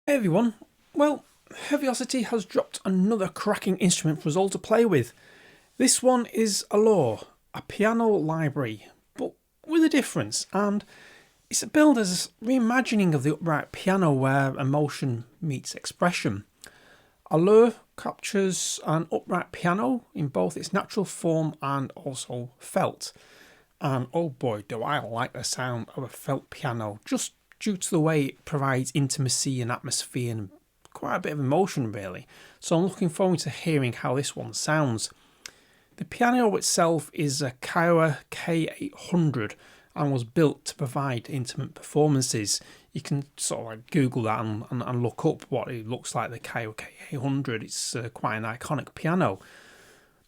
Hey everyone, well, Heavyocity has dropped another cracking instrument for us all to play with. This one is Allure, a piano library, but with a difference, and it's a builder's reimagining of the upright piano where emotion meets expression. Allure captures an upright piano in both its natural form and also felt. And oh boy, do I like the sound of a felt piano, just due to the way it provides intimacy and atmosphere and quite a bit of emotion really. So I'm looking forward to hearing how this one sounds. The piano itself is a Kawai K-800 and was built to provide intimate performances. You can sort of like Google that and look up what it looks like, the Kawai K-800. It's quite an iconic piano.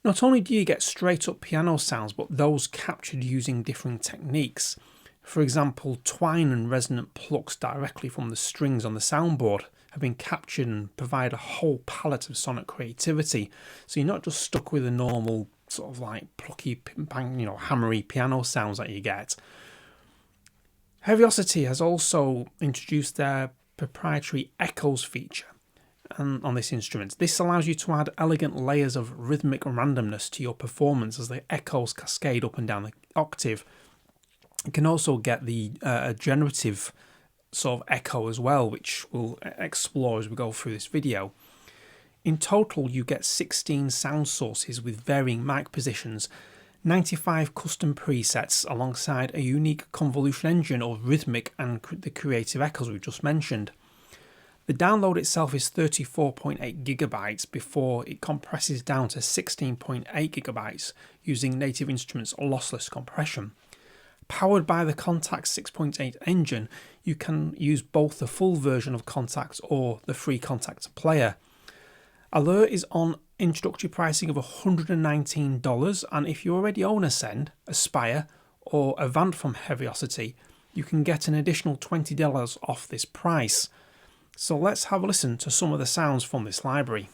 Not only do you get straight up piano sounds, but those captured using different techniques. For example, twine and resonant plucks directly from the strings on the soundboard have been captured and provide a whole palette of sonic creativity. So you're not just stuck with the normal sort of like plucky, bang, hammery piano sounds that you get. Heavyocity has also introduced their proprietary echoes feature on this instrument. This allows you to add elegant layers of rhythmic randomness to your performance as the echoes cascade up and down the octave. You can also get the generative sort of echo as well, which we'll explore as we go through this video. In total, you get 16 sound sources with varying mic positions, 95 custom presets alongside a unique convolution engine of rhythmic and the creative echoes we've just mentioned. The download itself is 34.8 gigabytes before it compresses down to 16.8 gigabytes using Native Instruments lossless compression. Powered by the Kontakt 6.8 engine, you can use both the full version of Kontakt or the free Kontakt player. Allure is on introductory pricing of $119, and if you already own a Send, a Spire, or a Vant from Heavyocity, you can get an additional $20 off this price. So let's have a listen to some of the sounds from this library.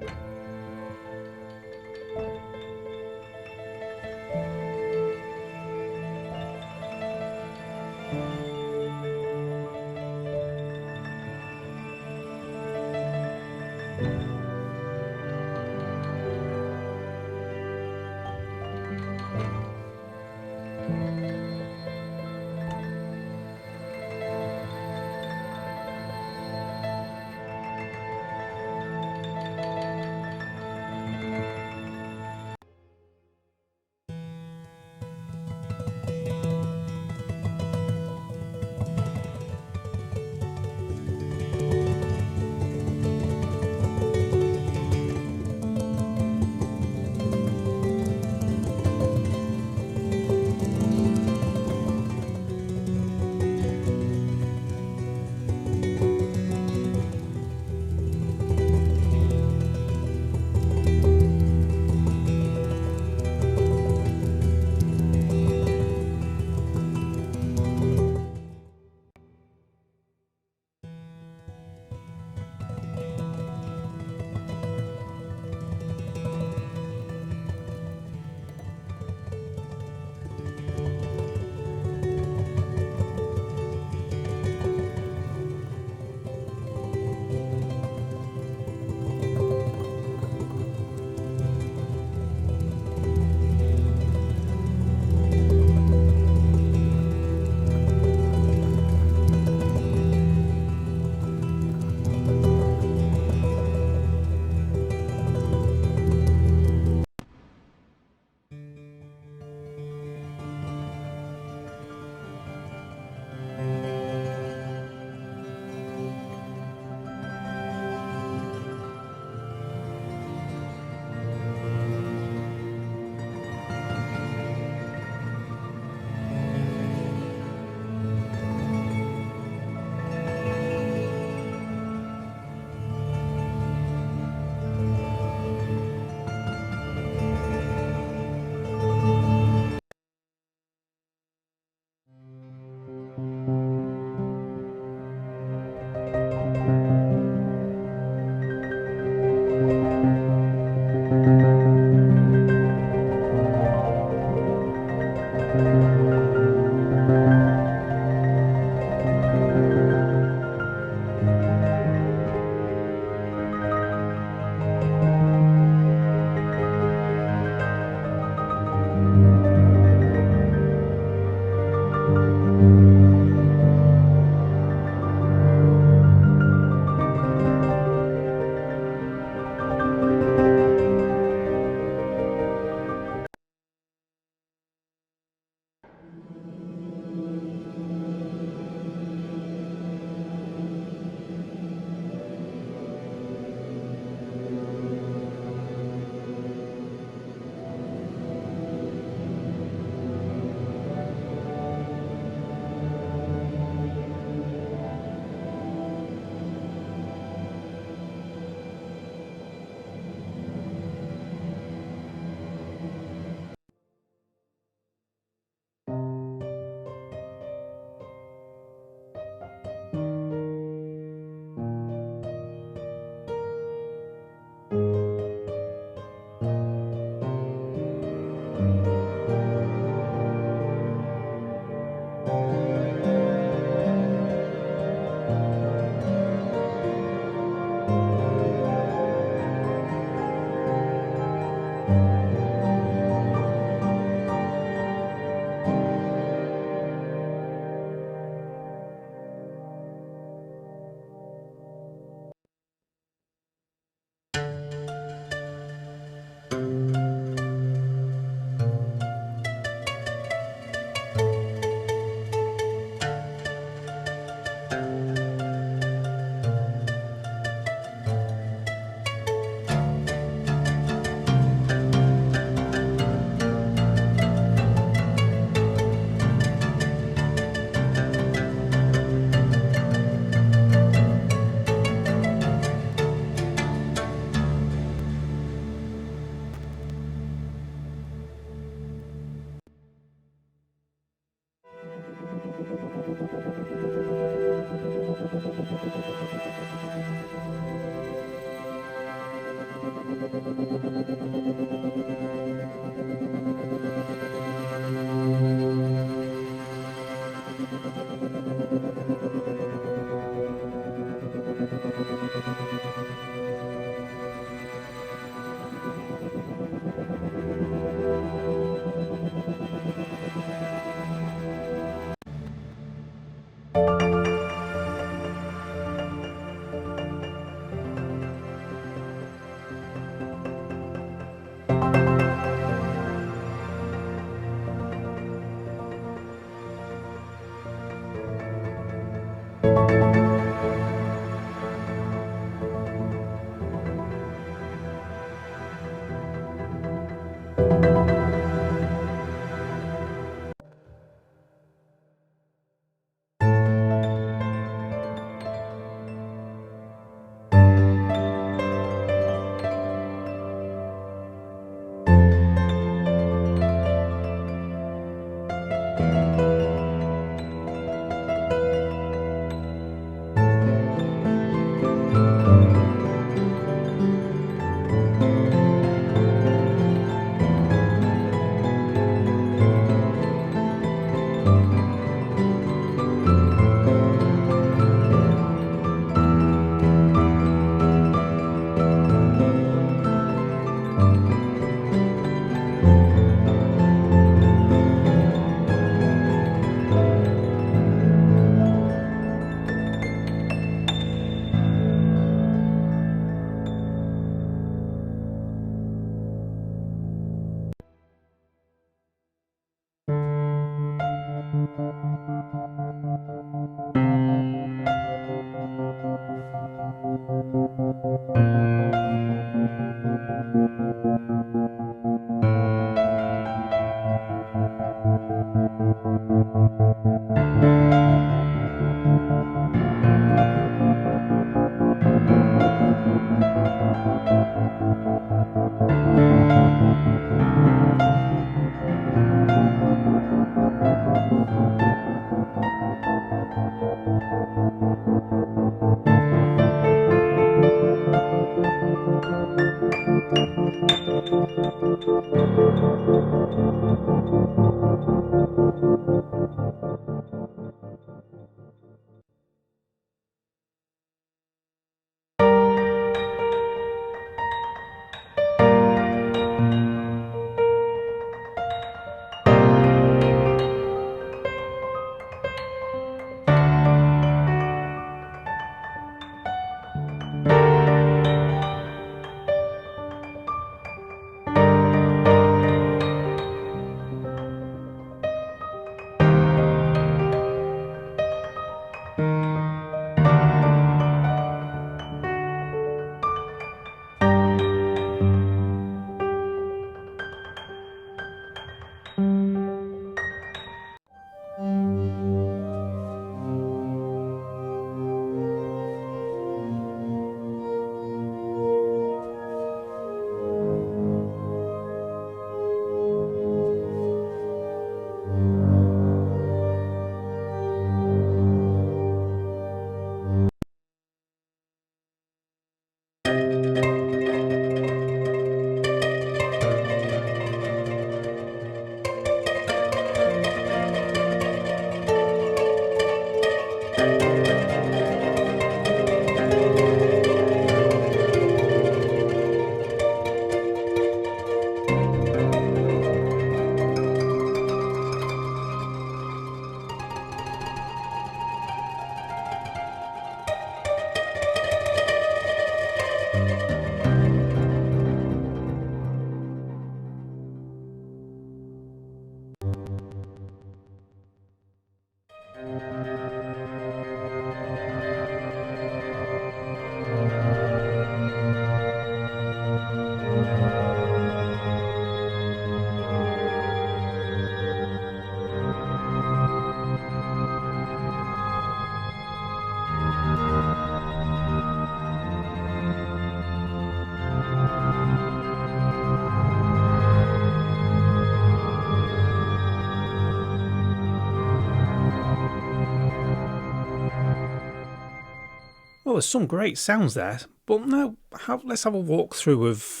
Well, there's some great sounds there, But now let's have a walkthrough of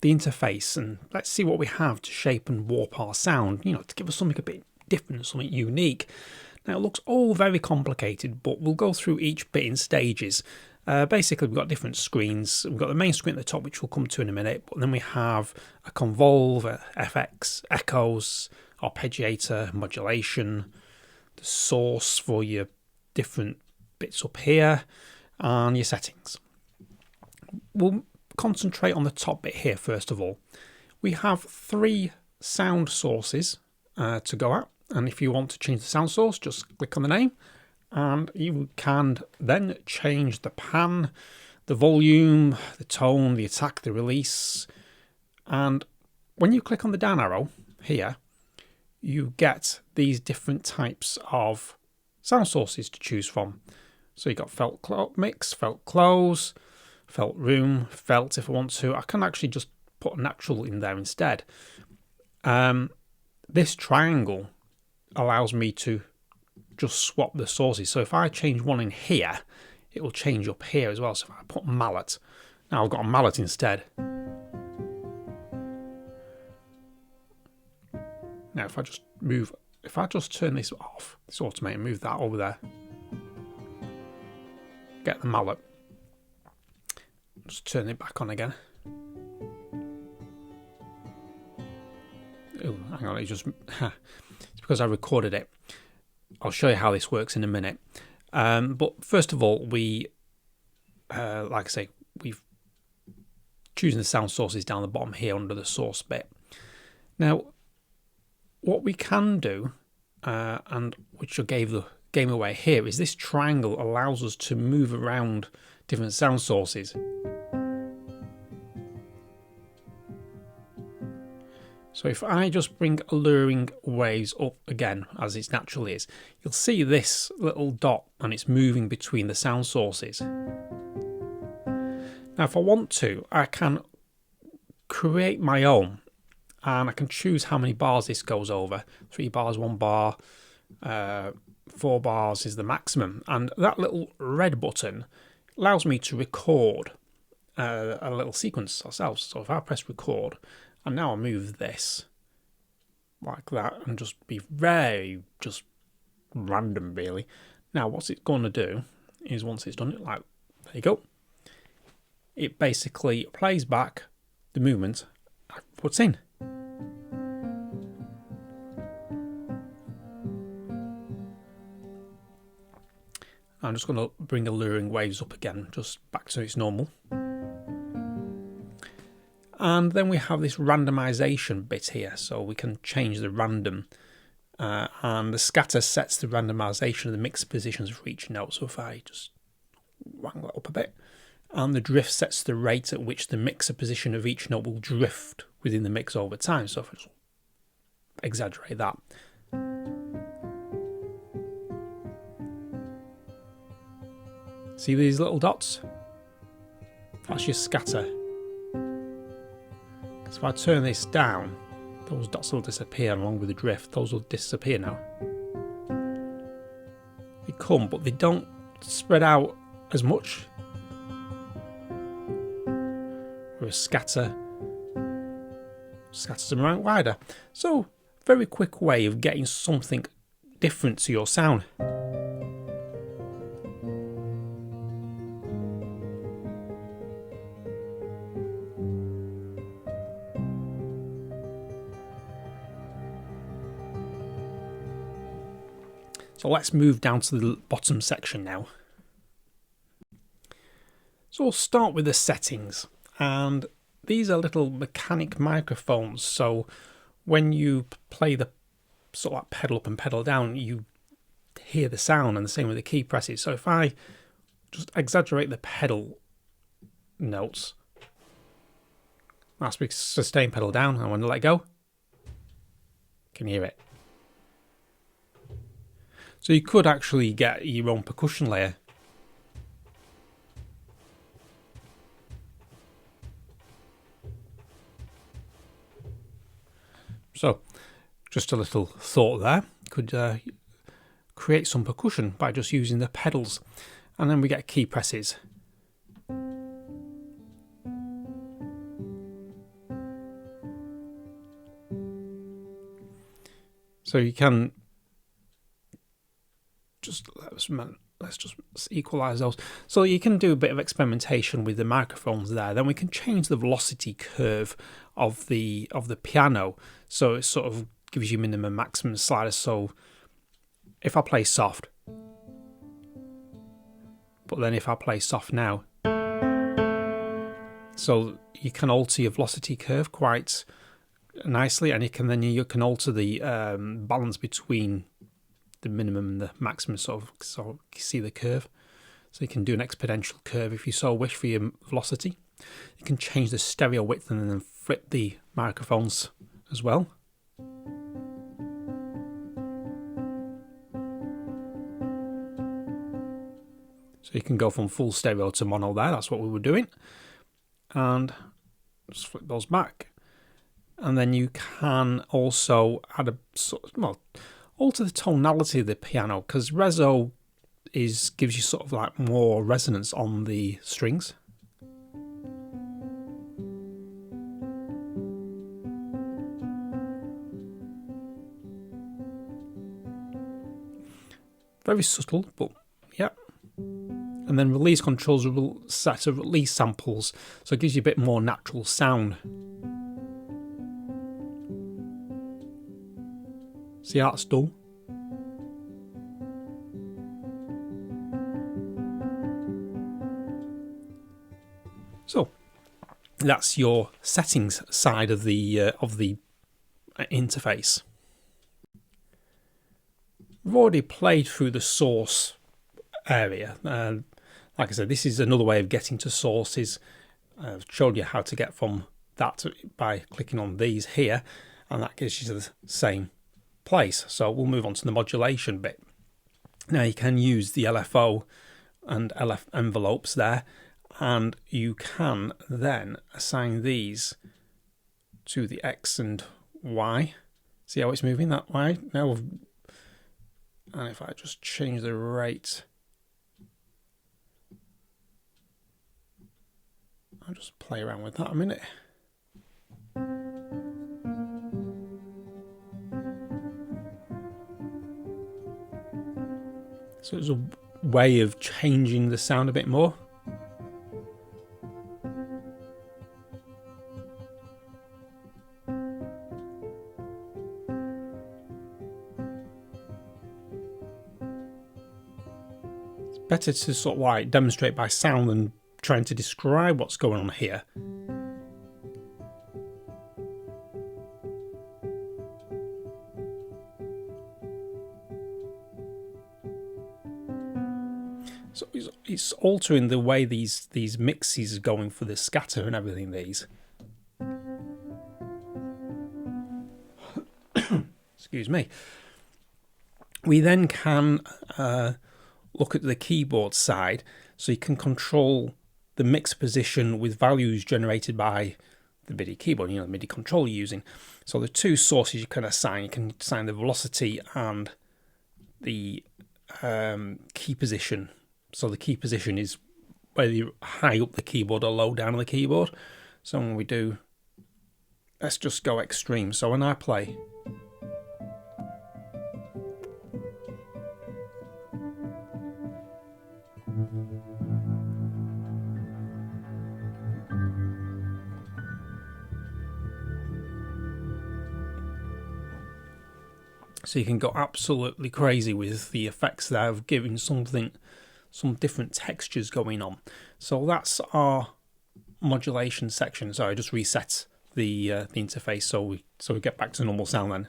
the interface and let's see what we have to shape and warp our sound, you know, to give us something a bit different, something unique. Now it looks all very complicated, but we'll go through each bit in stages. Basically, we've got different screens. We've got the main screen at the top, which we'll come to in a minute, but then we have a convolve, a FX, echoes, arpeggiator, modulation, the source for your different bits up here, and your settings. We'll concentrate on the top bit here first of all. We have 3 sound sources to go at, and if you want to change the sound source, just click on the name, and you can then change the pan, the volume, the tone, the attack, the release. And when you click on the down arrow here, you get these different types of sound sources to choose from. So you've got felt mix, felt close, felt room, felt if I want to. I can actually just put natural in there instead. This triangle allows me to just swap the sources. So if I change one in here, it will change up here as well. So if I put mallet, now I've got a mallet instead. Now if I just turn this off, this automated, move that over there, get the mallet, just turn it back on again. Oh, hang on, it's because I recorded it. I'll show you how this works in a minute. But first of all, we, like I say, we've chosen the sound sources down the bottom here under the source bit. Now, what we can do, and which I gave the game away here, is this triangle allows us to move around different sound sources. So if I just bring alluring waves up again, as it naturally is, you'll see this little dot and it's moving between the sound sources. Now if I want to, I can create my own, and I can choose how many bars this goes over. 3 bars, 1 bar, 4 bars is the maximum. And that little red button allows me to record a little sequence ourselves. So if I press record, and now I move this like that and just be very just random really. Now what's it going to do is once it's done it, like there you go, it basically plays back the movement I put in. I'm just going to bring alluring waves up again, just back to its normal. And then we have this randomization bit here, so we can change the random. And the scatter sets the randomization of the mixer positions for each note. So if I just wang that up a bit, and the drift sets the rate at which the mixer position of each note will drift within the mix over time. So if I just exaggerate that. See these little dots? That's your scatter. So if I turn this down, those dots will disappear along with the drift. Those will disappear now. They come, but they don't spread out as much. Whereas scatters them around wider. So, very quick way of getting something different to your sound. So let's move down to the bottom section now. So we'll start with the settings, and these are little mechanic microphones, so when you play the sort of like pedal up and pedal down, you hear the sound, and the same with the key presses. So if I just exaggerate the pedal notes, that's because sustain pedal down, and when I let go, you can hear it. So you could actually get your own percussion layer. So, just a little thought there. You could create some percussion by just using the pedals. And then we get key presses. So you can just let's just equalize those. So you can do a bit of experimentation with the microphones there. Then we can change the velocity curve of the piano, so it sort of gives you minimum maximum sliders. So if I play soft, but then if I play soft now, so you can alter your velocity curve quite nicely, and you can alter the balance between the minimum and the maximum, so you see the curve. So you can do an exponential curve if you so wish for your velocity. You can change the stereo width and then flip the microphones as well. So you can go from full stereo to mono there, that's what we were doing. And just flip those back. And then you can also add alter the tonality of the piano, because reso gives you sort of like more resonance on the strings. Very subtle, but yeah. And then release controls will set to release samples, so it gives you a bit more natural sound. See how that's done? So that's your settings side of the interface. We've already played through the source area. Like I said, this is another way of getting to sources. I've showed you how to get from that by clicking on these here, and that gives you to the same place. So we'll move on to the modulation bit. Now you can use the LFO and LF envelopes there, and you can then assign these to the X and Y. See how it's moving that way now? And if I just change the rate, I'll just play around with that a minute. So it's a way of changing the sound a bit more. It's better to sort of like demonstrate by sound than trying to describe what's going on here. So it's altering the way these mixes are going for the scatter and everything. These. Excuse me. We then can look at the keyboard side, so you can control the mix position with values generated by the MIDI keyboard, the MIDI controller you're using. So the two sources you can assign the velocity and the key position. So the key position is whether you're high up the keyboard or low down on the keyboard. So when we do, let's just go extreme. So when I play, so you can go absolutely crazy with the effects there of giving some different textures going on. So that's our modulation section. So I just reset the interface so we get back to normal sound then.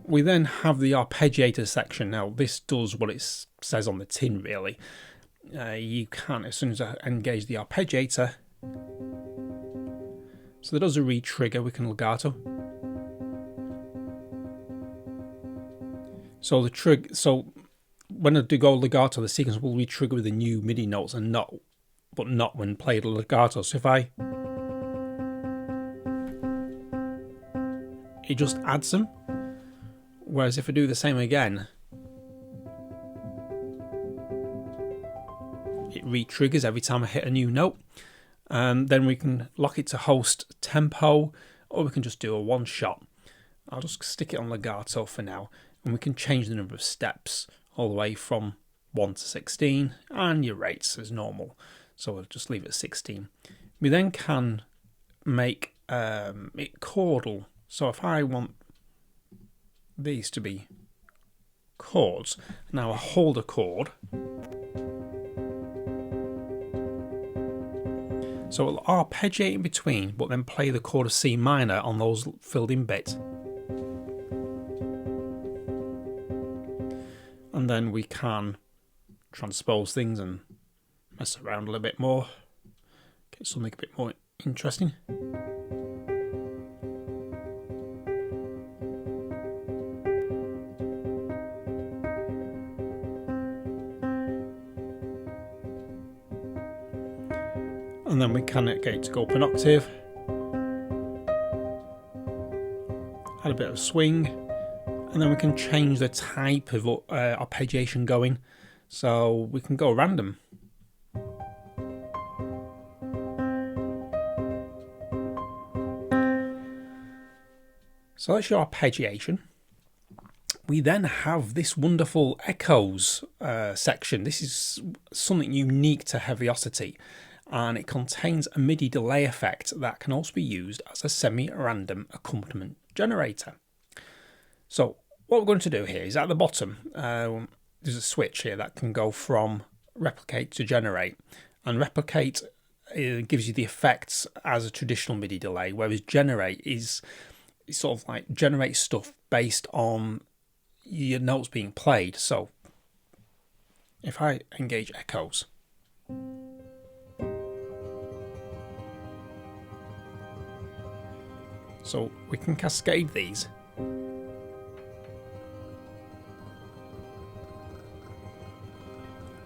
We then have the arpeggiator section. Now this does what it says on the tin really. You can, as soon as I engage the arpeggiator, so there does a re-trigger, we can legato. So when I do go legato, the sequence will re-trigger with the new MIDI notes and not when played legato. So if it just adds them. Whereas if I do the same again, it re-triggers every time I hit a new note. And then we can lock it to host tempo, or we can just do a one shot. I'll just stick it on legato for now, and we can change the number of steps all the way from 1 to 16, and your rates as normal. So we'll just leave it at 16. We then can make it chordal. So if I want these to be chords, now I hold a chord. So it'll arpeggiate in between, but then play the chord of C minor on those filled in bits. And then we can transpose things and mess around a little bit more, get something a bit more interesting. And then we can get it to go up an octave, add a bit of swing, and then we can change the type of arpeggiation going, so we can go random. So that's your arpeggiation. We then have this wonderful echoes section. This is something unique to Heavyocity, and it contains a MIDI delay effect that can also be used as a semi-random accompaniment generator. So what we're going to do here is at the bottom, there's a switch here that can go from replicate to generate, and replicate gives you the effects as a traditional MIDI delay, whereas generate is sort of like generate stuff based on your notes being played. So if I engage echoes, so we can cascade these.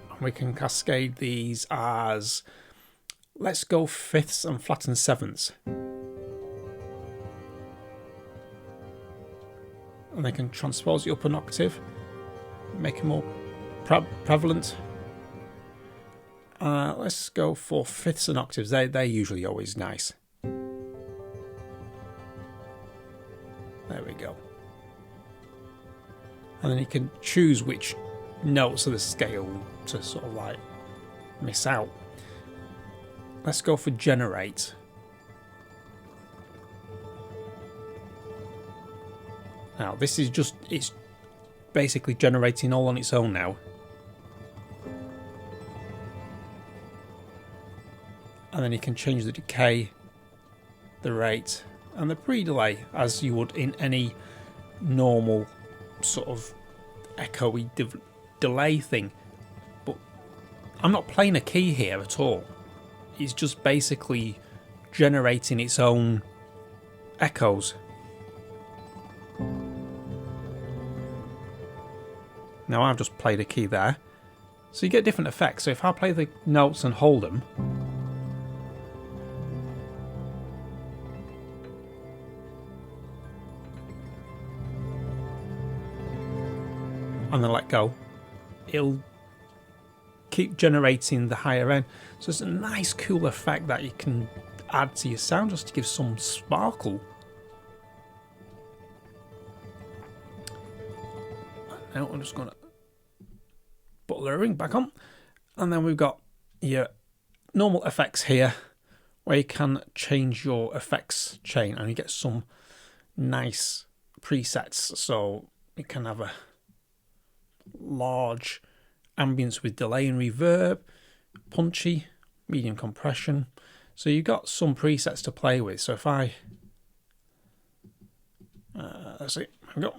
And we can cascade these as, let's go fifths and flattened sevenths. And they can transpose it up an octave, make it more prevalent. Let's go for fifths and octaves. They're usually always nice. There we go. And then you can choose which notes of the scale to sort of like miss out. Let's go for generate. Now this is just, it's basically generating all on its own now. And then you can change the decay, the rate, and the pre-delay as you would in any normal sort of echoey delay thing. But I'm not playing a key here at all. It's just basically generating its own echoes. Now I've just played a key there, so you get different effects. So if I play the notes and hold them, and then let go, it'll keep generating the higher end. So it's a nice cool effect that you can add to your sound just to give some sparkle. Now I'm just going to put layering back on, and then we've got your normal effects here where you can change your effects chain and you get some nice presets. So you can have a large ambience with delay and reverb, punchy, medium compression. So you've got some presets to play with. So if I that's it, there we go.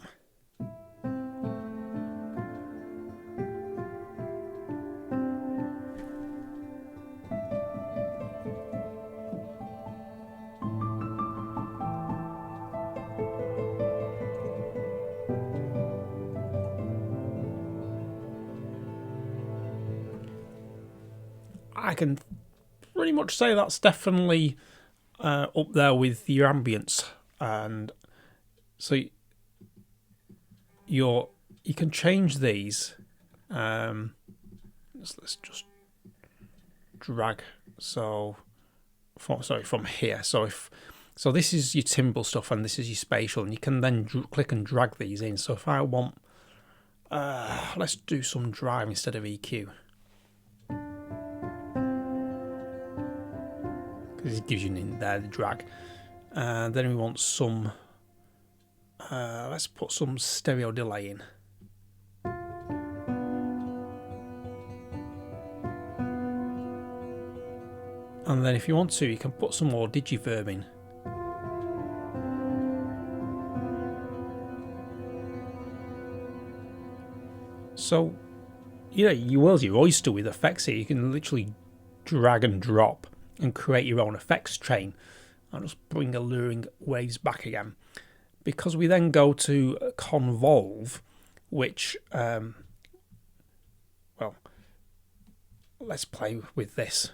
I can pretty much say that's definitely up there with your ambience, and so you can change these. Let's just drag. So from here. So if So this is your timbral stuff and this is your spatial, and you can then click and drag these in. So if I want, let's do some drive instead of EQ. Because it gives you in there the drag. Then we want some, let's put some stereo delay in. And then if you want to, you can put some more digiverb in. So, you know, your world's your oyster with effects here. You can literally drag and drop and create your own effects train. I'll just bring alluring waves back again. Because we then go to convolve, which, well, let's play with this.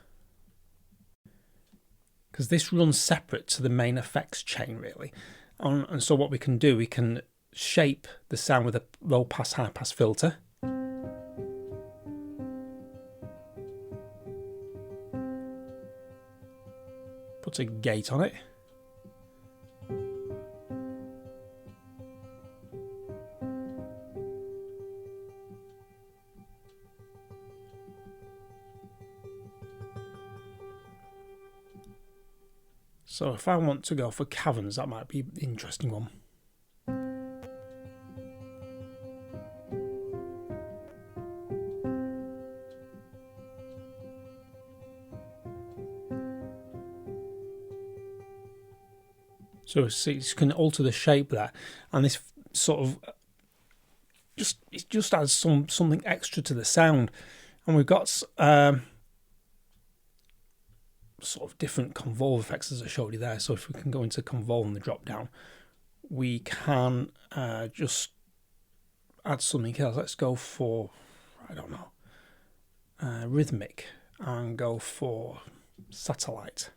Because this runs separate to the main effects chain, really. And so what we can do, we can shape the sound with a low pass, high pass filter. Put a gate on it. So if I want to go for caverns, that might be an interesting one. So you can alter the shape there, and this sort of just adds something extra to the sound. And we've got sort of different convolve effects as I showed you there. So if we can go into convolve in the drop down, we can just add something else. Let's go for, I don't know, rhythmic, and go for satellite.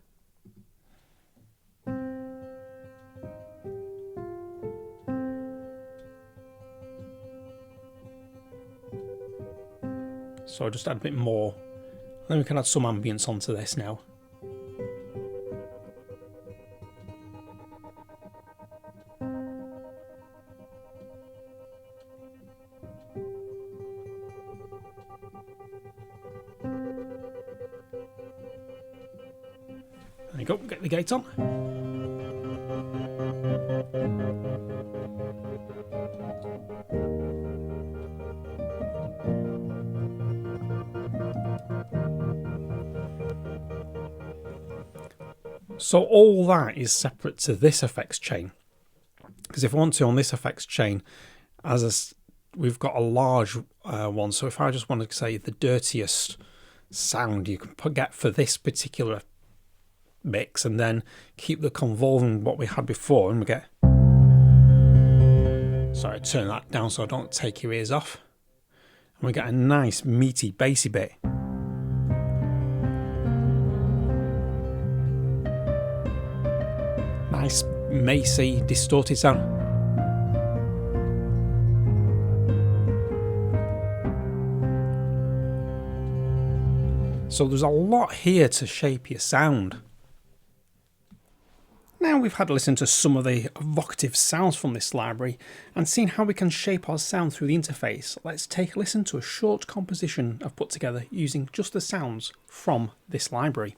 So I'll just add a bit more. Then we can add some ambience onto this now. There you go, get the gate on. So all that is separate to this effects chain. Because if I want to, on this effects chain, we've got a large one. So if I just want to say the dirtiest sound you can get for this particular mix, and then keep the convolving what we had before, and we get, sorry, turn that down so I don't take your ears off, and we get a nice meaty bassy bit. Nice macy distorted sound. So there's a lot here to shape your sound. Now we've had a listen to some of the evocative sounds from this library and seen how we can shape our sound through the interface, let's take a listen to a short composition I've put together using just the sounds from this library.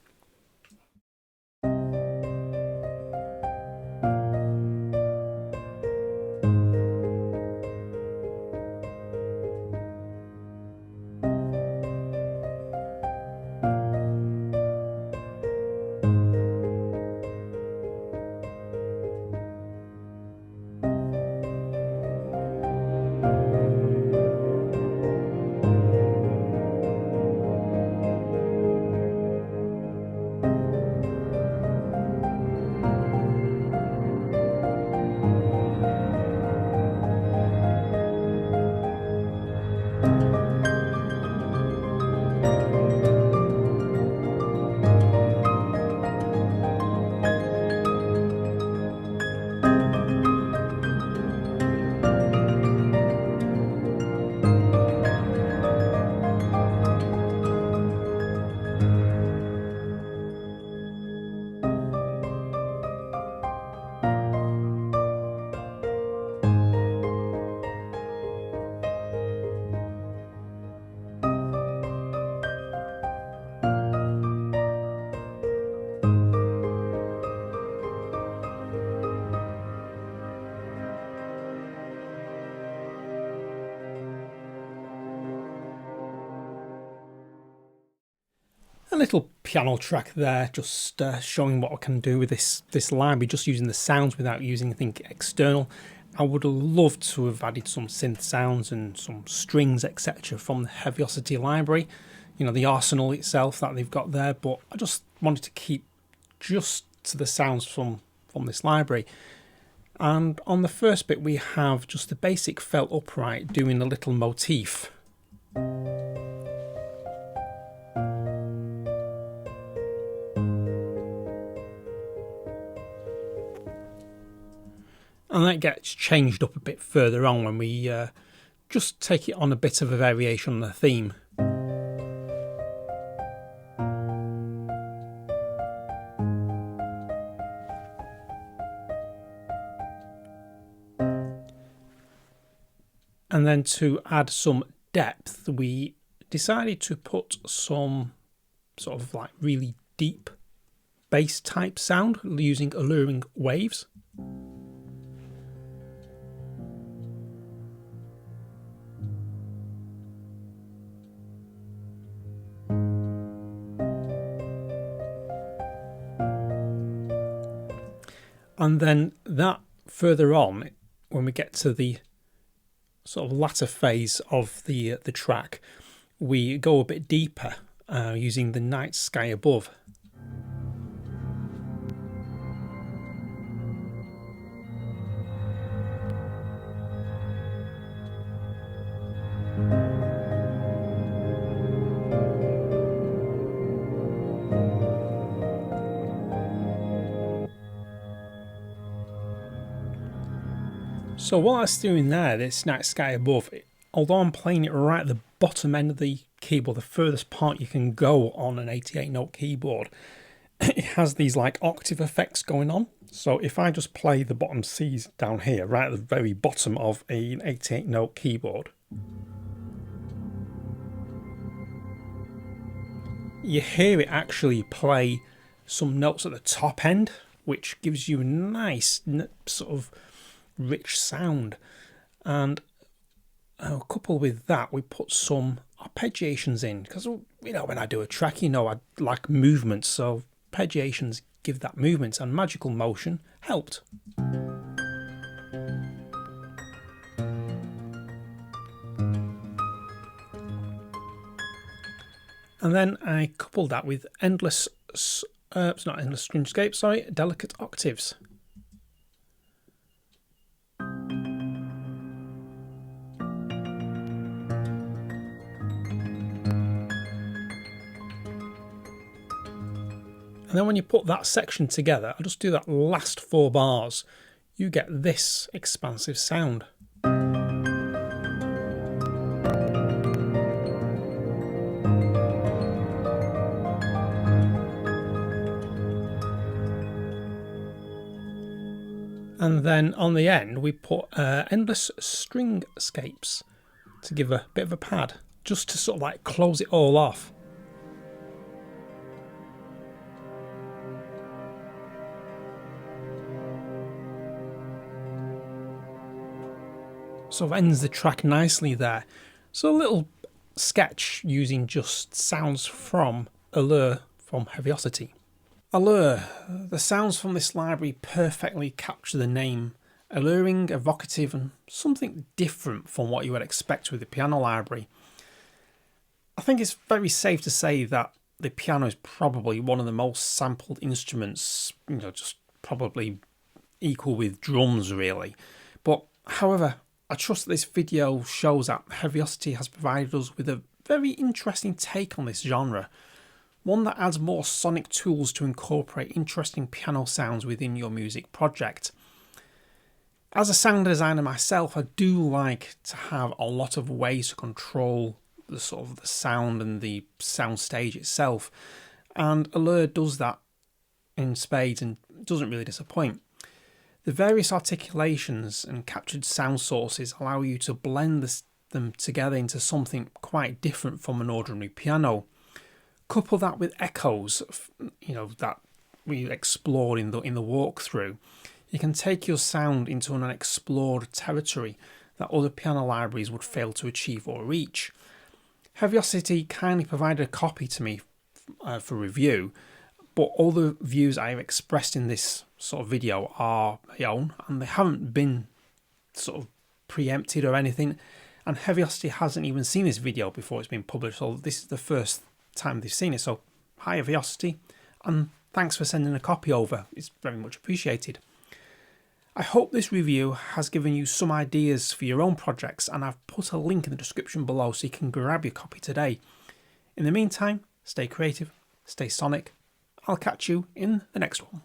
little piano track there, just showing what I can do with this library, just using the sounds without using anything external. I would have loved to have added some synth sounds and some strings, etc. from the Heavyocity library, you know, the arsenal itself that they've got there, but I just wanted to keep just to the sounds from this library. And on the first bit we have just the basic felt upright doing a little motif. And that gets changed up a bit further on when we just take it on a bit of a variation on the theme. And then to add some depth, we decided to put some sort of like really deep bass type sound using alluring waves. And then that further on, when we get to the sort of latter phase of the track, we go a bit deeper using the night sky above. So what that's doing there, this night sky above, although I'm playing it right at the bottom end of the keyboard, the furthest part you can go on an 88 note keyboard, it has these like octave effects going on. So if I just play the bottom C's down here, right at the very bottom of an 88 note keyboard, you hear it actually play some notes at the top end, which gives you a nice sort of rich sound. And coupled with that, we put some arpeggiations in, because, you know, when I do a track, you know, I like movement, so arpeggiations give that movement, and magical motion helped. And then I coupled that with endless, it's not endless stringescape, sorry, delicate octaves. And then when you put that section together, I'll just do that last 4 bars, you get this expansive sound. And then on the end, we put endless stringescapes to give a bit of a pad, just to sort of like close it all off. Sort of ends the track nicely there. So a little sketch using just sounds from Allure from Heavyocity. Allure, the sounds from this library perfectly capture the name. Alluring, evocative, and something different from what you would expect with the piano library. I think it's very safe to say that the piano is probably one of the most sampled instruments, you know, just probably equal with drums really. But however, I trust that this video shows that Heavyocity has provided us with a very interesting take on this genre, one that adds more sonic tools to incorporate interesting piano sounds within your music project. As a sound designer myself, I do like to have a lot of ways to control the sort of the sound and the sound stage itself, and Allure does that in spades and doesn't really disappoint. The various articulations and captured sound sources allow you to blend them together into something quite different from an ordinary piano. Couple that with echoes, you know, that we explored in the walkthrough, you can take your sound into an unexplored territory that other piano libraries would fail to achieve or reach. Heavyocity kindly provided a copy to me for review, but all the views I have expressed in this sort of video are my own, and they haven't been sort of preempted or anything. And Heavyocity hasn't even seen this video before it's been published, so this is the first time they've seen it. So hi Heavyocity, and thanks for sending a copy over. It's very much appreciated. I hope this review has given you some ideas for your own projects, and I've put a link in the description below so you can grab your copy today. In the meantime, stay creative, stay sonic. I'll catch you in the next one.